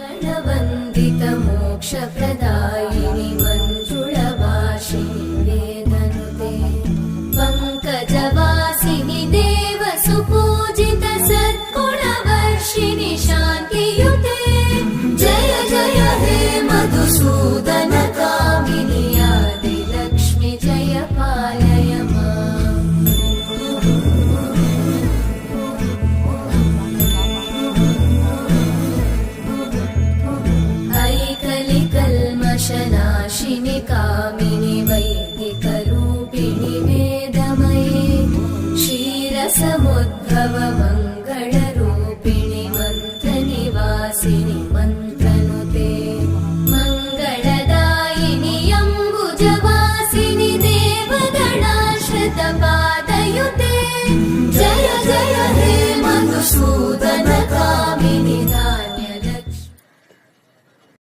गणवन्दित मोक्षप्रदायिनि मञ्जुळवासिनि वेदनुते पङ्कजवासिनि देवसुपूजित सद्गुणवर्षिणि शान्तियुते जय जय हे मधुसूदन कामिनि आदिलक्ष्मि जय पालय माम् ऐकलिकल्मषनाशिनि कामिनि वै